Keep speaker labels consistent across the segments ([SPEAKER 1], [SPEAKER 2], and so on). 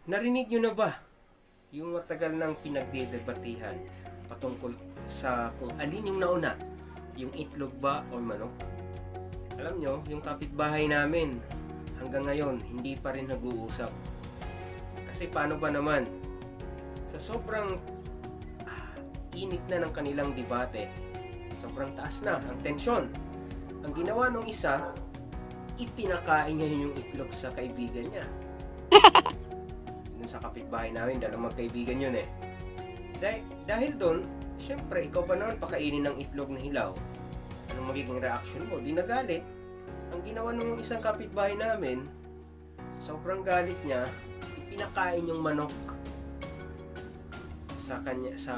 [SPEAKER 1] Narinig nyo na ba yung matagal nang pinagdedebatehan patungkol sa kung alin yung nauna, yung itlog ba o manok? Alam nyo, yung kapitbahay namin hanggang ngayon hindi pa rin nag-uusap. Kasi paano ba naman, sa sobrang init na ng kanilang debate, sobrang taas na ang tensyon, ang ginawa ng isa, ipinakain niya yung itlog sa kaibigan niya. Dun sa kapitbahay namin, dalawang magkaibigan yun eh. Dahil doon, syempre, ikaw ba naman pakainin ng itlog na hilaw? Anong magiging reaction mo? Di nagalit. Ang ginawa ng isang kapitbahay namin, sobrang galit niya, ipinakain yung manok sa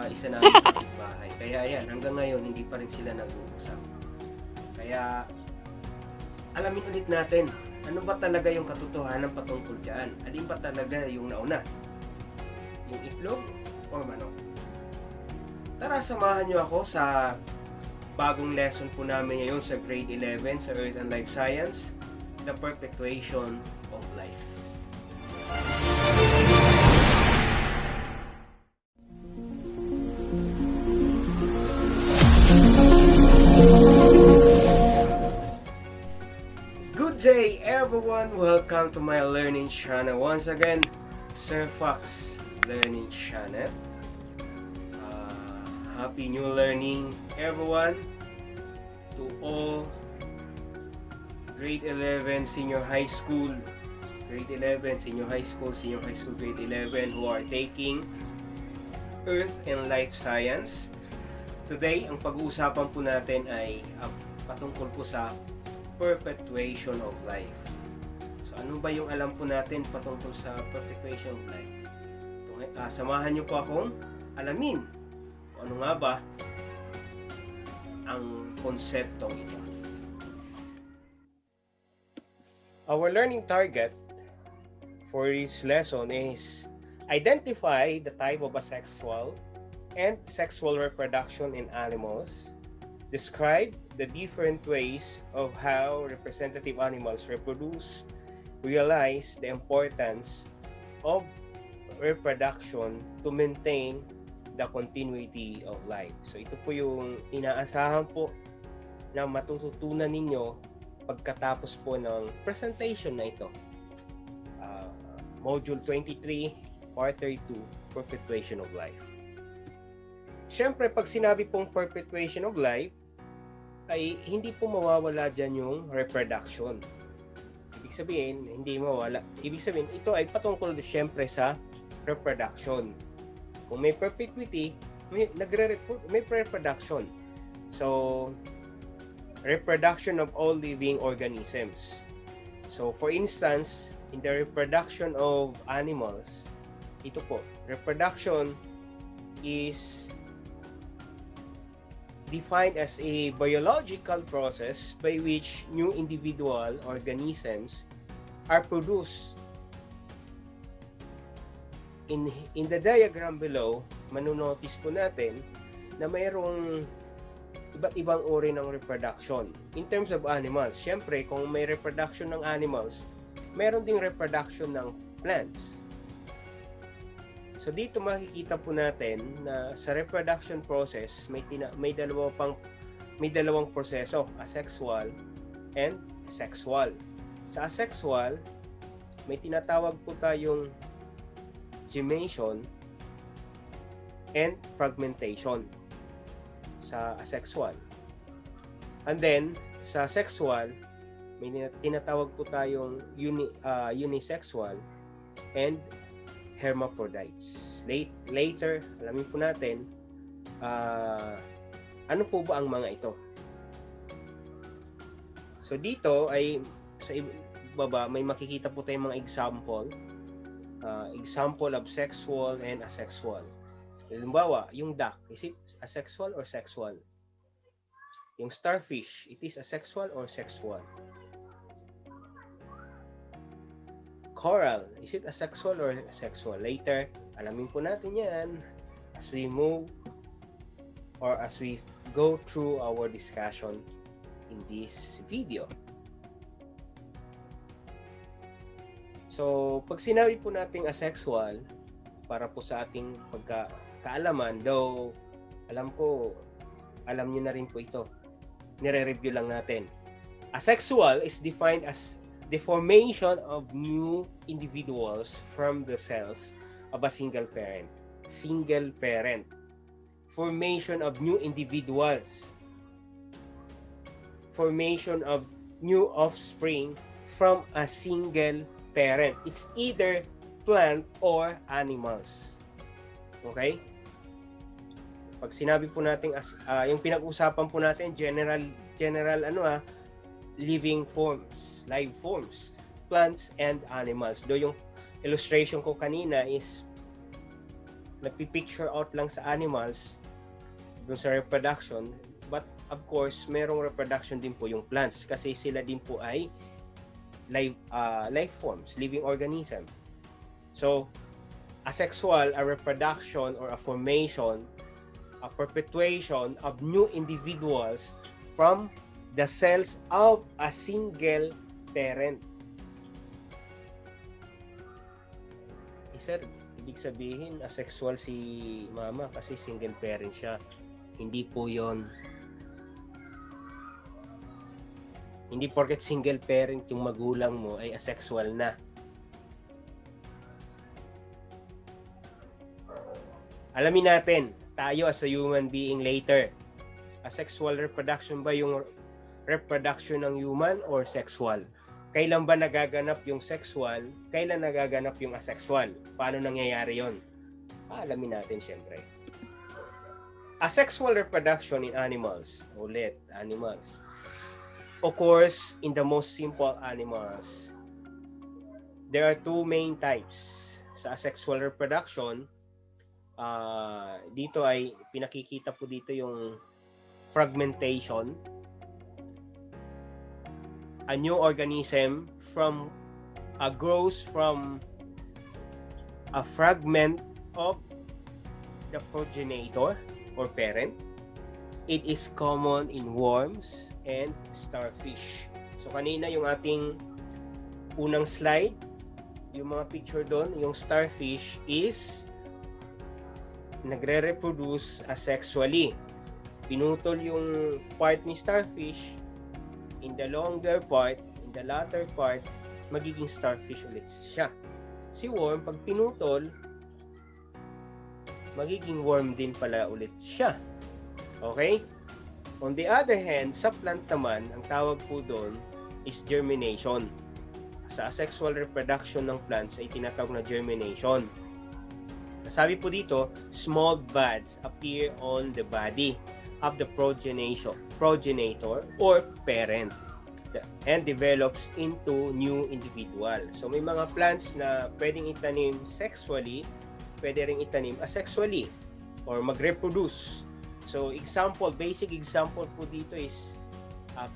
[SPEAKER 1] isa namin kapitbahay. Kaya yan, hanggang ngayon, hindi pa rin sila nag-uusap. Kaya, alamin ulit natin, ano ba talaga yung katotohanan patungkol dyan? Alin ba talaga yung nauna? Yung itlog o manok? Tara, samahan nyo ako sa bagong lesson po namin ngayon sa grade 11 sa Earth and Life Science, the Perpetuation of Life. Good day everyone! Welcome to my learning channel. Once again, Sir Fox Learning Channel. Happy new learning everyone, to all grade 11 senior high school, grade 11 senior high school, grade 11 who are taking Earth and Life Science. Today, ang pag-uusapan po natin ay patungkol po sa Perpetuation of Life. So ano ba yung alam po natin patungkol sa Perpetuation of Life? Samahan niyo po akong alamin kung ano nga ba ang konseptong ito. Our learning target for this lesson is identify the type of asexual and sexual reproduction in animals, describe the different ways of how representative animals reproduce, realize the importance of reproduction to maintain the continuity of life. So ito po yung inaasahan po na matututunan ninyo pagkatapos po ng presentation na ito. Module 23, Part 32, Perpetuation of Life. Siyempre, pag sinabi pong Perpetuation of Life, ay hindi po mawawala dyan yung reproduction. Ibig sabihin, hindi mawawala. Ibig sabihin, ito ay patungkol siyempre sa reproduction. Kung may perpetuity, may reproduction. So, reproduction of all living organisms. So, for instance, in the reproduction of animals, ito po, reproduction is defined as a biological process by which new individual organisms are produced. In the diagram below, manunotice po natin na mayroong iba't ibang uri ng reproduction. In terms of animals, syempre kung may reproduction ng animals, mayroon ding reproduction ng plants. So dito makikita po natin na sa reproduction process may dalawang proseso, asexual and sexual. Sa asexual, may tinatawag po tayong gemation and fragmentation sa asexual. And then sa sexual, may tinatawag po tayong unisexual and hermaphrodites. Later, alamin po natin ano po ba ang mga ito. So dito ay sa baba may makikita po tayong mga example of sexual and asexual. Halimbawa, yung duck, is it asexual or sexual? Yung starfish, it is asexual or sexual? Coral, is it asexual or sexual? Later, alamin po natin yan as we move or as we go through our discussion in this video. So, pag sinabi po nating asexual, para po sa ating pagkaalaman, though alam ko, alam nyo na rin po ito. Nire-review lang natin. Asexual is defined as the formation of new individuals from the cells of a single parent. Single parent. Formation of new individuals. Formation of new offspring from a single parent. It's either plant or animals. Okay? Pag sinabi po natin yung pinag-usapan po natin general living forms, live forms, plants and animals. Do yung illustration ko kanina is nagpi-picture out lang sa animals dun sa reproduction, but of course merong reproduction din po yung plants kasi sila din po ay life forms, living organism. So, asexual, a reproduction or a formation, a perpetuation of new individuals from the cells of a single parent. Sir, ibig sabihin asexual si mama kasi single parent siya. Hindi po yon. Hindi porket single parent yung magulang mo ay asexual na. Alamin natin, tayo as a human being later. Asexual reproduction ba yung reproduction ng human or sexual? Kailan ba nagaganap yung sexual? Kailan nagaganap yung asexual? Paano nangyayari yon? Alamin natin syempre. Asexual reproduction in animals. Ulit, animals. Occurs in the most simple animals. There are two main types sa asexual reproduction. Dito ay pinakikita po dito yung fragmentation. A new organism grows from a fragment of the progenitor or parent. It is common in worms and starfish. So kanina yung ating unang slide, yung mga picture doon, yung starfish is nagre-reproduce asexually. Pinutol yung part ni starfish, in the longer part, in the latter part, magiging starfish ulit siya. Si worm, pag pinutol, magiging worm din pala ulit siya. Okay? On the other hand, sa plant naman, ang tawag po doon is germination. Sa asexual reproduction ng plants ay tinatawag na germination. Sabi po dito, small buds appear on the body of the progenitor or parent and develops into new individual. So may mga plants na pwedeng itanim sexually, pwede ring itanim asexually or mag-reproduce. So example, basic example po dito is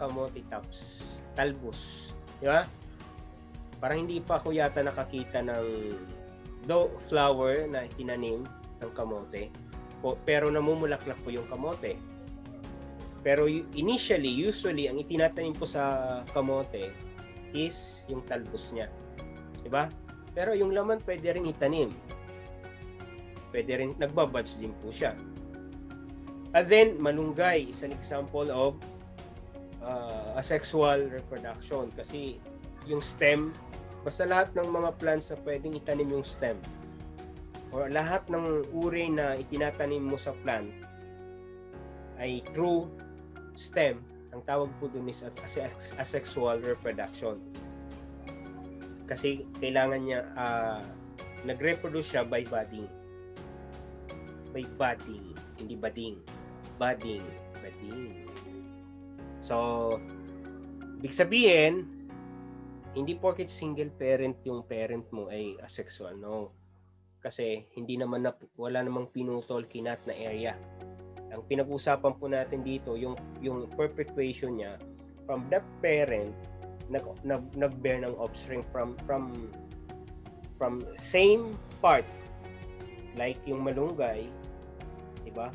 [SPEAKER 1] kamote tops, talbos, di ba? Parang hindi pa ako yata nakakita ng flower na itinanim ng kamote, pero namumulaklak po yung kamote. Pero usually ang itinatanim po sa kamote is yung talbos niya, di ba? Pero yung laman pwede rin itanim, pwede rin nagbabuds din po siya. And then malunggay is an example of asexual reproduction kasi yung stem, basta lahat ng mga plants na pwedeng itanim yung stem or lahat ng uri na itinatanim mo sa plant ay true stem, ang tawag po dun is asexual reproduction kasi kailangan niya nag-reproduce siya by budding, hindi budding. So ibig sabihin, hindi porket single parent yung parent mo ay asexual, no. Kasi wala namang pinutol kinat na area. Ang pinag-usapan po natin dito yung perpetuation niya from that parent nag-bear ng offspring from same part, like yung malunggay, di ba?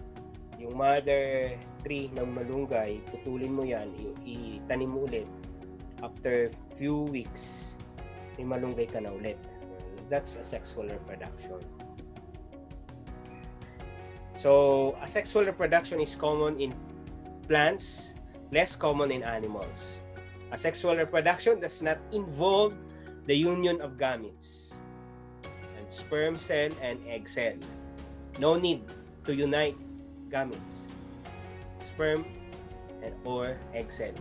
[SPEAKER 1] Yung mother tree ng malunggay, putulin mo yan, itanim mo ulit after few weeks, may malunggay ka na ulit. That's asexual reproduction. So, asexual reproduction is common in plants, less common in animals. Asexual reproduction does not involve the union of gametes and sperm cell and egg cell. No need to unite gametes, sperm and or egg cell.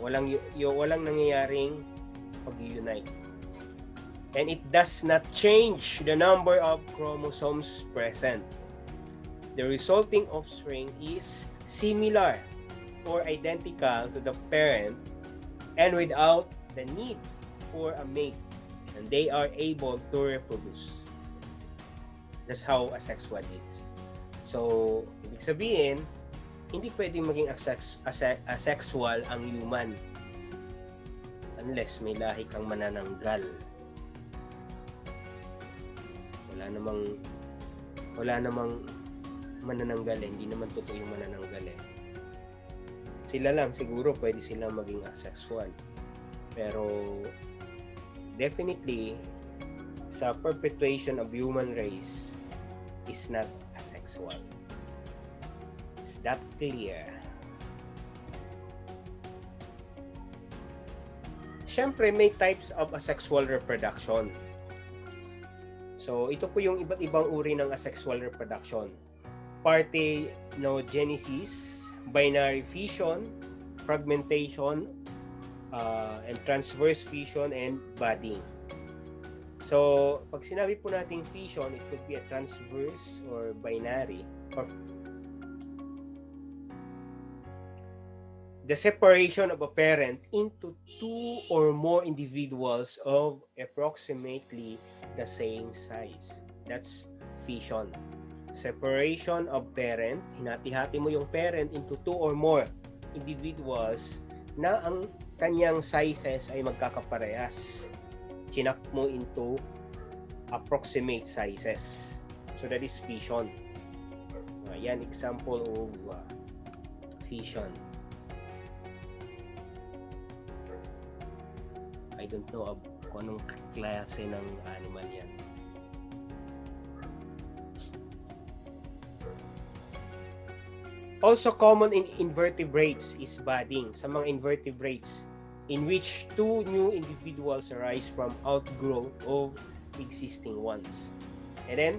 [SPEAKER 1] Walang nangyayaring pag-unite. And it does not change the number of chromosomes present. The resulting offspring is similar or identical to the parent and without the need for a mate, and they are able to reproduce. That's how asexual is. So, ibig sabihin, hindi pwedeng maging asexual ang human unless may lahi kang manananggal. Wala namang manananggal eh. Hindi naman totoo yung manananggal eh. Sila lang siguro pwede silang maging asexual. Pero definitely sa perpetuation of human race is not asexual. Is that clear? Siyempre may types of asexual reproduction. So, ito po yung iba't ibang uri ng asexual reproduction. Parthenogenesis, binary fission, fragmentation, and transverse fission, and budding. So, pag sinabi po nating fission, it could be a transverse or binary. Or the separation of a parent into two or more individuals of approximately the same size. That's fission. Separation of parent, hinati-hati mo yung parent into two or more individuals na ang kanyang sizes ay magkakaparehas. Chinak mo into approximate sizes. So that is fission. Yan example of fission. I don't know kung anong klase ng animal yan. Also common in invertebrates is budding. Sa mga invertebrates, in which two new individuals arise from outgrowth of existing ones. And then,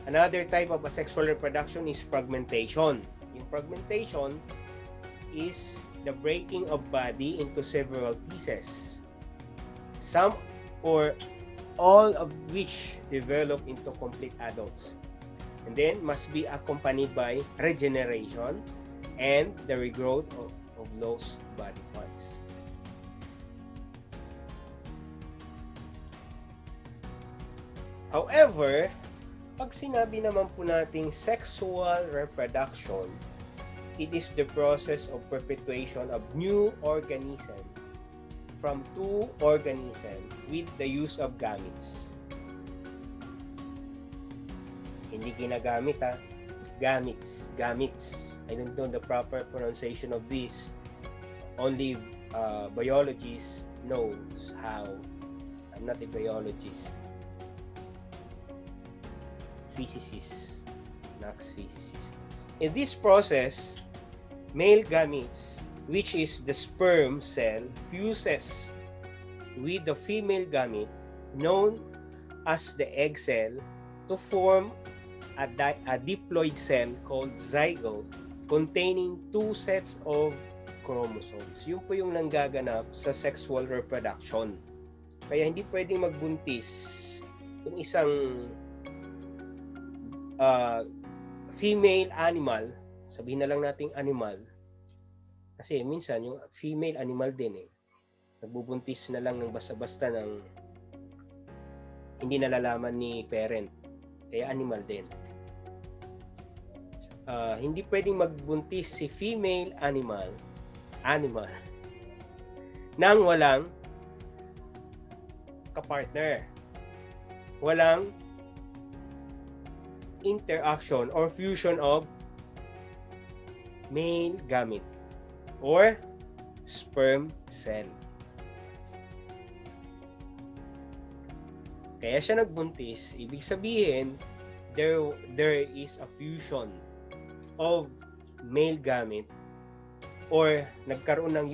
[SPEAKER 1] another type of asexual reproduction is fragmentation. Yung fragmentation is the breaking of body into several pieces, some or all of which develop into complete adults, and then must be accompanied by regeneration and the regrowth of lost body parts. However, pag sinabi naman po nating sexual reproduction, it is the process of perpetuation of new organism from two organisms with the use of gametes. Hindi ginagamit gametes. I don't know the proper pronunciation of this. Only biologists knows how. I'm not a biologist. Physicist. Max physicist. In this process, male gametes, which is the sperm cell, fuses with the female gamete known as the egg cell to form a diploid cell called zygote containing two sets of chromosomes. Yun po yung nanggaganap sa sexual reproduction. Kaya hindi pwedeng magbuntis yung isang female animal, sabihin na lang nating animal, kasi minsan yung female animal din nagbubuntis na lang ng basta-basta ng hindi nalalaman ni parent, kaya animal din. Hindi pwedeng magbuntis si female animal nang walang kapartner, walang interaction or fusion of male gamete or sperm cell. Kaya siya nagbuntis, ibig sabihin, there is a fusion of male gamete or nagkaroon ng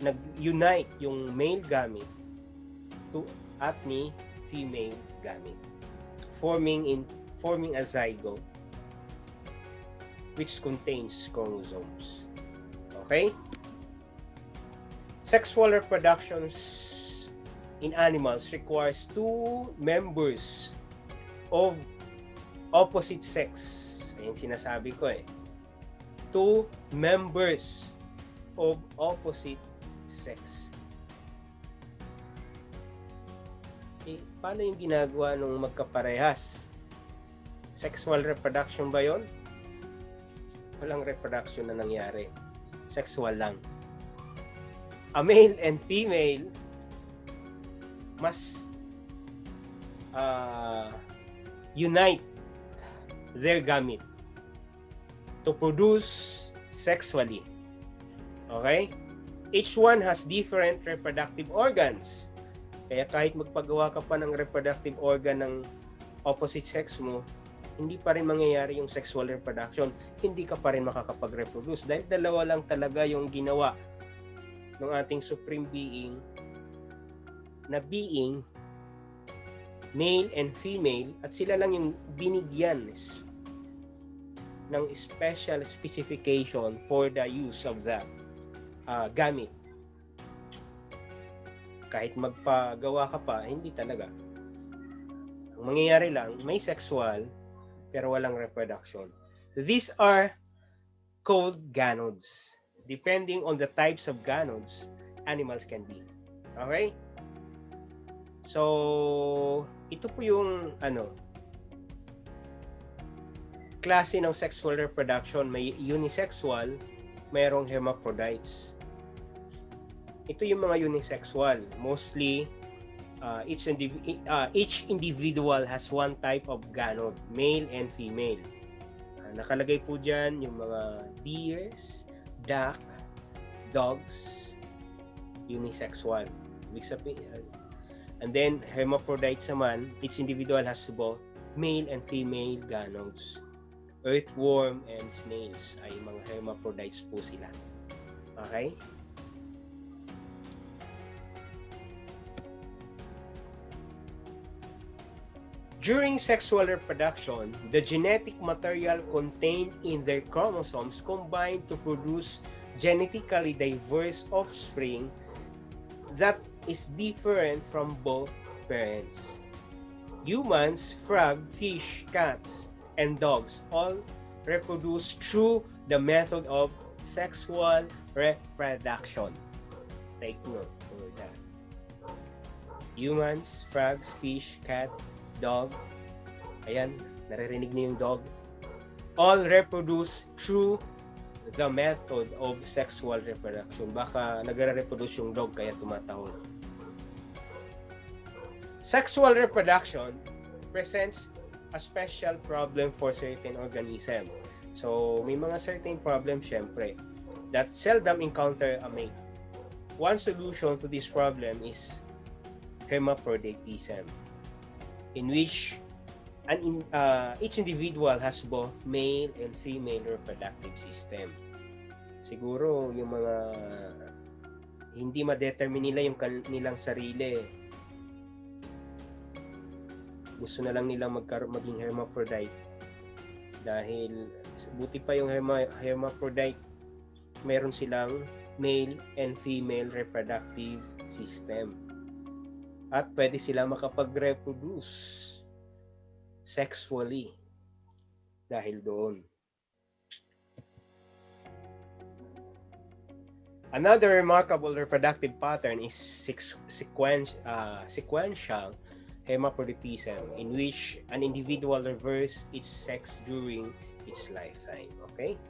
[SPEAKER 1] nag-unite yung male gamete at ni female gamete, forming a zygote which contains chromosomes. Okay? Sexual reproduction in animals requires two members of opposite sex. Ayan sinasabi ko eh. Two members of opposite sex. Paano yung ginagawa nung magkaparehas? Sexual reproduction ba yon? Walang reproduction na nangyari. Sexual lang. A male and female must unite their gamete to produce sexually. Okay? Each one has different reproductive organs. Kaya kahit magpagawa ka pa ng reproductive organ ng opposite sex mo, hindi pa rin mangyayari yung sexual reproduction. Hindi ka pa rin makakapag-reproduce dahil dalawa lang talaga yung ginawa ng ating supreme being na being, male and female, at sila lang yung binigyan ng special specification for the use of the gamete. Kahit magpagawa ka pa, hindi talaga. Ang mangyayari lang, may sexual pero walang reproduction. These are called gametes. Depending on the types of gametes, animals can be. Okay? So, ito po yung klase ng sexual reproduction. May unisexual, mayroong hermaphrodites. Ito yung mga unisexual. Mostly, each individual has one type of gamete, male and female. Nakalagay po dyan yung mga deers, duck, dogs, unisexual. Ibig sabihin, and then hermaphrodites naman, each individual has both male and female gametes. Earthworm and snails ay mga hermaphrodites po sila. Okay? During sexual reproduction, the genetic material contained in their chromosomes combine to produce genetically diverse offspring that is different from both parents. Humans, frog, fish, cats, and dogs all reproduce through the method of sexual reproduction. Take note for that. Humans, frogs, fish, cat, dog, ayan, naririnig niyo yung dog, all reproduce through the method of sexual reproduction. Baka nagre-reproduce yung dog kaya tumatahol. Sexual reproduction presents a special problem for certain organism. So, may mga certain problems syempre that seldom encounter a mate. One solution to this problem is hermaphroditism, in which each individual has both male and female reproductive system. Siguro yung mga hindi ma-determine nila yung kanilang sarili, gusto na lang nilang maging hermaphrodite dahil buti pa yung hermaphrodite, meron silang male and female reproductive system. At pwede sila makapag-reproduce sexually dahil doon. Another remarkable reproductive pattern is sequential hermaphroditism, in which an individual reverses its sex during its lifetime. Okay?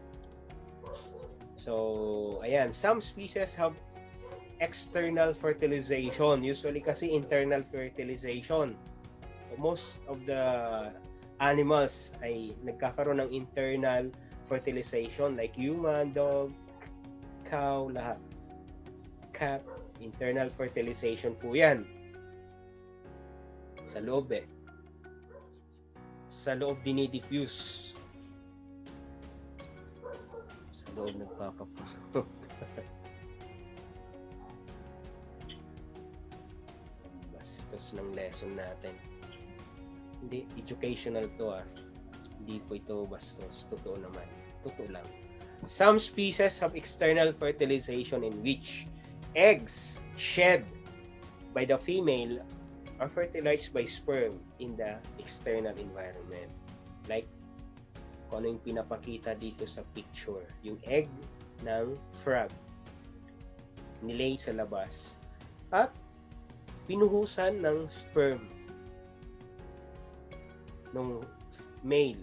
[SPEAKER 1] So, ayan, some species have external fertilization. Usually kasi internal fertilization. Most of the animals ay nagkakaroon ng internal fertilization like human, dog, cow, lahat. Cat, internal fertilization po yan. Sa loob eh. Sa loob dinidifuse. Sa loob nagpapapuso. Bastos ng lesson natin. Hindi, educational to ah. Hindi po ito bastos. Totoo naman. Totoo lang. Some species have external fertilization in which eggs shed by the female are fertilized by sperm in the external environment. Like, kung ano yung pinapakita dito sa picture. Yung egg ng frog. Nilay sa labas. At pinuhusan ng sperm ng male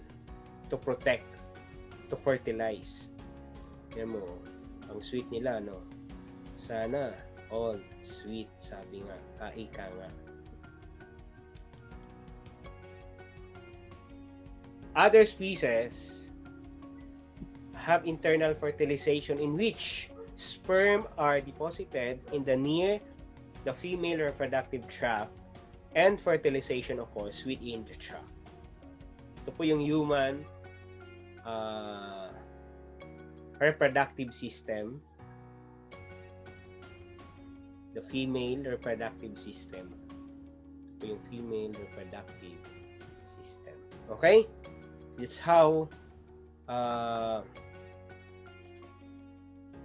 [SPEAKER 1] to protect, to fertilize. Yan mo, ang sweet nila, no? Sana all sweet, sabi nga, ika nga. Other species have internal fertilization in which sperm are deposited in the near the female reproductive tract and fertilization occurs within the tract. Ito po yung human reproductive system, the female reproductive system. Ito po yung female reproductive system. Okay? It's how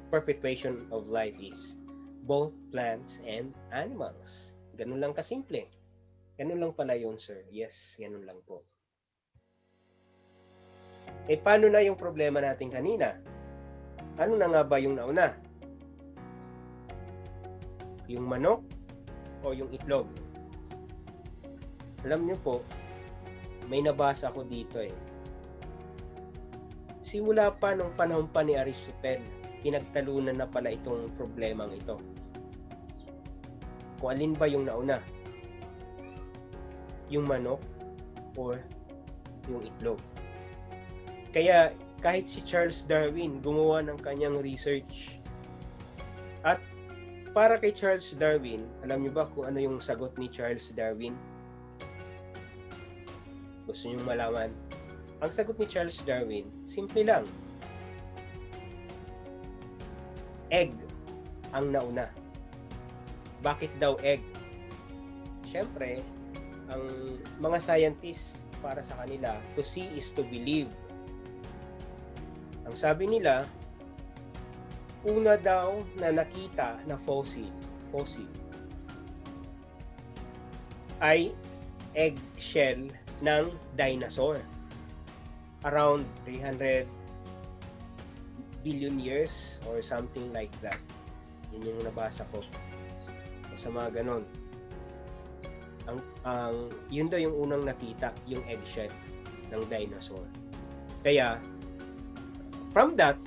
[SPEAKER 1] perpetuation of life is. Both plants and animals. Ganun lang kasimple. Ganun lang pala yun, sir. Yes, ganun lang po. Eh, paano na yung problema natin kanina? Ano na nga ba yung nauna? Yung manok o yung itlog? Alam nyo po, may nabasa ko dito eh. Simula pa nung panahon pa ni Aristotle, pinagtalunan na pala itong problemang ito. Kung alin ba yung nauna? Yung manok or yung itlog? Kaya kahit si Charles Darwin gumawa ng kanyang research. At para kay Charles Darwin, alam niyo ba kung ano yung sagot ni Charles Darwin? Gusto niyo malaman? Ang sagot ni Charles Darwin, simple lang. Egg ang nauna. Bakit daw egg? Siyempre, ang mga scientists para sa kanila, to see is to believe. Ang sabi nila, una daw na nakita na fossil ay eggshell ng dinosaur. Around 300 billion years or something like that. Yun yung nabasa ko. Sa mga ganon. Yun daw yung unang nakita, yung eggshell ng dinosaur. Kaya, from that,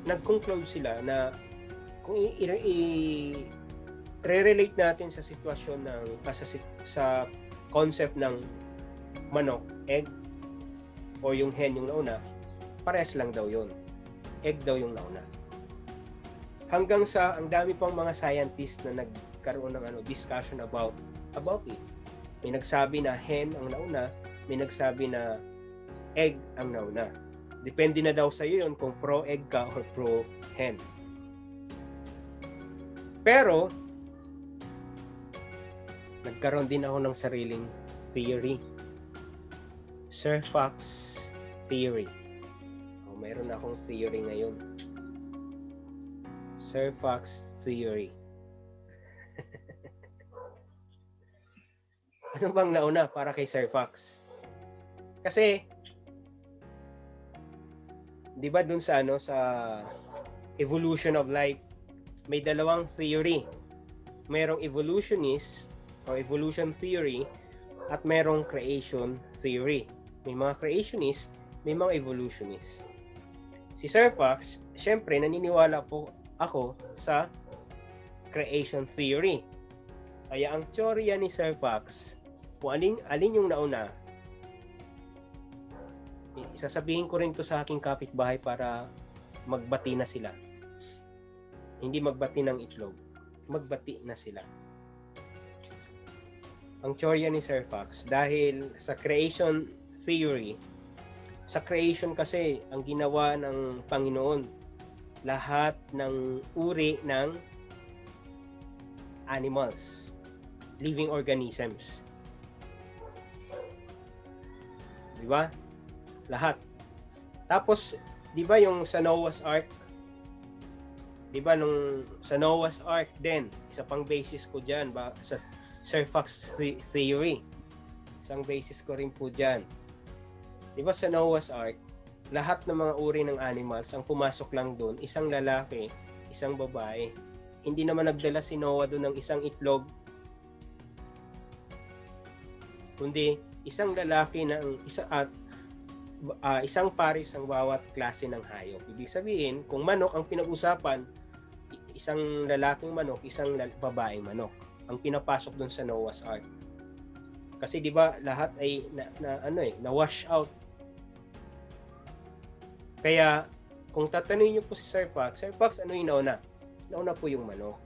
[SPEAKER 1] nag-conclude sila na kung i-relate natin sa sitwasyon ng sa concept ng manok, egg, o yung hen yung nauna, pares lang daw yun. Egg daw yung nauna. Hanggang sa ang dami pang mga scientists na nagkaroon ng discussion about it. May nagsabi na hen ang nauna, may nagsabi na egg ang nauna. Depende na daw sa iyo yun kung pro egg ka or pro hen. Pero nagkaroon din ako ng sariling theory. Sir Fox theory. Mayroon akong theory ngayon. Sir Fox theory. Ano bang nauna para kay Sir Fox? Kasi, di ba dun sa sa evolution of life, may dalawang theory. Merong evolutionist o evolution theory at merong creation theory. May mga creationist, may mga evolutionist. Si Sir Fox, syempre naniniwala po ako sa creation theory. Kaya ang teorya ni Sir Fox, kung alin yung nauna, isasabihin ko rin to sa aking kapitbahay para magbati na sila. Hindi magbati ng itlog, magbati na sila. ang teorya ni Sir Fox dahil sa creation theory. Sa creation kasi, ang ginawa ng Panginoon, lahat ng uri ng animals, living organisms. Di ba? Lahat. Tapos, di ba yung sa Noah's Ark? Di ba nung sa Noah's Ark din, isa pang basis ko dyan sa Sir Fox theory. Isang basis ko rin po dyan. Di ba sa Noah's Ark, lahat ng mga uri ng animals, ang pumasok lang doon, isang lalaki, isang babae. Hindi naman nagdala si Noah doon ng isang itlog, kundi isang lalaki ng isang pares ang bawat klase ng hayop. Ibig sabihin, kung manok ang pinag-usapan, isang lalaking manok, isang babaeng manok ang pinapasok doon sa Noah's Ark. Kasi 'di ba lahat ay na wash out. Kaya kung tatanungin niyo po si Sir Fox, ano yung nauna? Nauna po yung manok.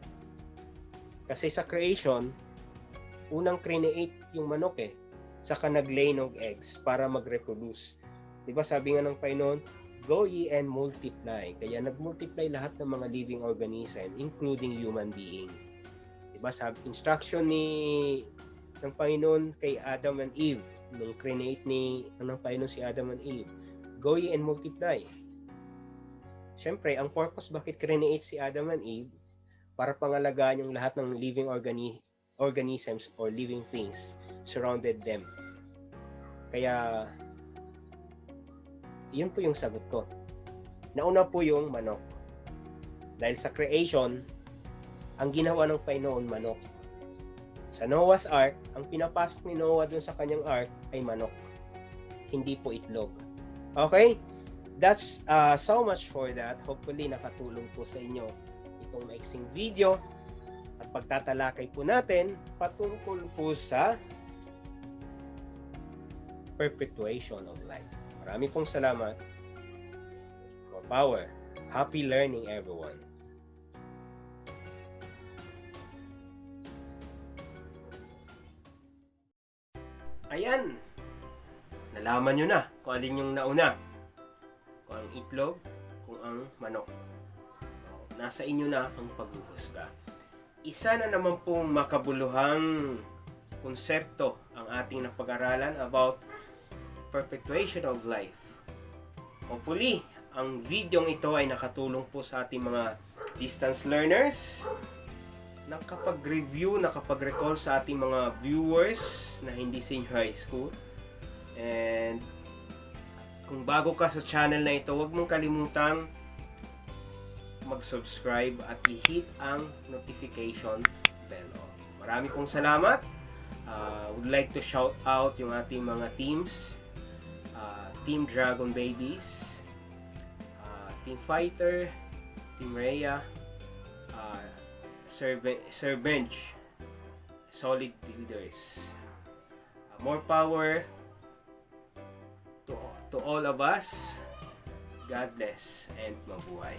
[SPEAKER 1] Kasi sa creation, unang create yung manok saka nag-lay ng eggs para mag-reproduce. 'Di ba sabi nga ng Panginoon, go ye and multiply. Kaya nag-multiply lahat ng mga living organism, including human being. 'Di ba sabi instruction ng Panginoon kay Adam and Eve, nung create ng Panginoon si Adam and Eve, go ye and multiply. Siyempre, ang purpose bakit create si Adam and Eve, para pangalagaan yung lahat ng living organisms or living things surrounded them. Kaya, yun po yung sagot ko. Nauna po yung manok. Dahil sa creation, ang ginawa ng Panginoon manok. Sa Noah's Ark, ang pinapasok ni Noah dun sa kanyang ark ay manok. Hindi po itlog. Okay? That's so much for that. Hopefully nakatulong po sa inyo itong maiksing video. At pagtatalakay po natin patungkol po sa Perpetuation of Life. Marami pong salamat. More power. Happy learning, everyone. Ayan. Nalaman nyo na kung alin yung nauna. Kung ang itlog, kung ang manok. Nasa inyo na ang paghuhusga. Isa na naman pong makabuluhang konsepto ang ating napag-aralan about Perpetuation of Life. Hopefully, ang videong ito ay nakatulong po sa ating mga distance learners, nakapag-review, nakapag-recall sa ating mga viewers na hindi senior high school. And kung bago ka sa channel na ito, huwag mong kalimutang mag-subscribe at i-hit ang notification bell. Marami pong salamat. Would like to shout out yung ating mga teams. Team Dragon Babies, Team Fighter, Team Rhea, Sir Bench, Solid Builders. More power to all of us. God bless and mabuhay.